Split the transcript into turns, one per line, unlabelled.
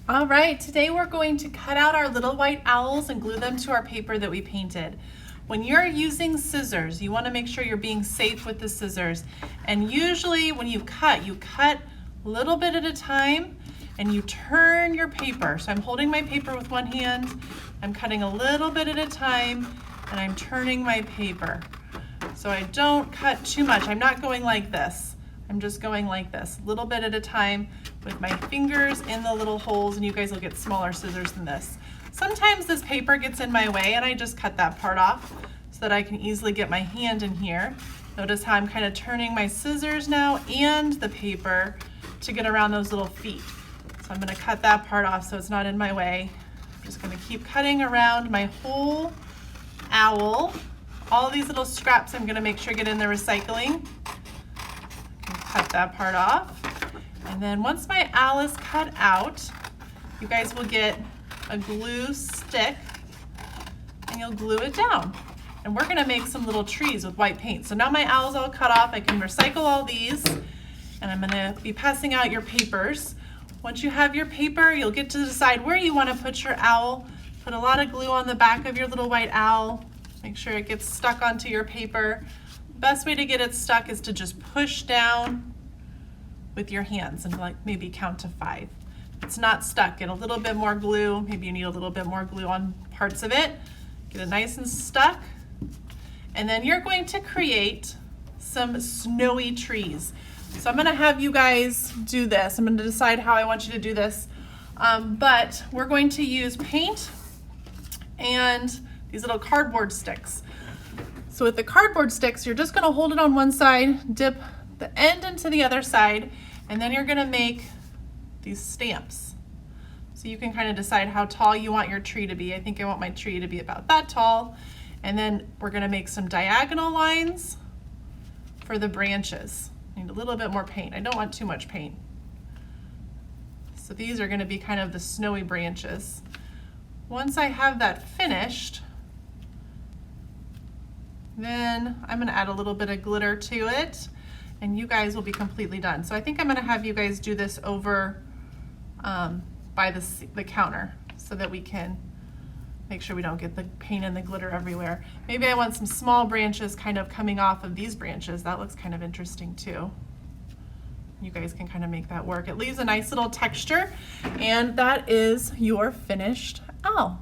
All right, today we're going to cut out our little white owls and glue them to our paper that we painted. When you're using scissors, you want to make sure you're being safe with the scissors. And usually when you cut a little bit at a time and you turn your paper. So I'm holding my paper with one hand, I'm cutting a little bit at a time, and I'm turning my paper. So I don't cut too much. I'm not going like this. I'm just going like this, a little bit at a time with my fingers in the little holes, and you guys will get smaller scissors than this. Sometimes this paper gets in my way and I just cut that part off so that I can easily get my hand in here. Notice how I'm kind of turning my scissors now and the paper to get around those little feet. So I'm going to cut that part off so it's not in my way. I'm just going to keep cutting around my whole owl. All these little scraps I'm going to make sure get in the recycling. Cut that part off. And then once my owl is cut out, you guys will get a glue stick and you'll glue it down. And we're gonna make some little trees with white paint. So now my owl's all cut off, I can recycle all these, and I'm gonna be passing out your papers. Once you have your paper, you'll get to decide where you wanna put your owl. Put a lot of glue on the back of your little white owl. Make sure it gets stuck onto your paper. Best way to get it stuck is to just push down with your hands and like maybe count to 5. If it's not stuck, get a little bit more glue. Maybe you need a little bit more glue on parts of it. Get it nice and stuck. And then you're going to create some snowy trees. So I'm gonna have you guys do this. I'm gonna decide how I want you to do this. But we're going to use paint and these little cardboard sticks. So with the cardboard sticks, you're just gonna hold it on one side, dip the end into the other side, and then you're gonna make these stamps. So you can kind of decide how tall you want your tree to be. I think I want my tree to be about that tall. And then we're gonna make some diagonal lines for the branches. I need a little bit more paint. I don't want too much paint. So these are gonna be kind of the snowy branches. Once I have that finished, then I'm gonna add a little bit of glitter to it, and you guys will be completely done. So I think I'm gonna have you guys do this over by the counter so that we can make sure we don't get the paint and the glitter everywhere. Maybe I want some small branches kind of coming off of these branches. That looks kind of interesting too. You guys can kind of make that work. It leaves a nice little texture, and that is your finished owl.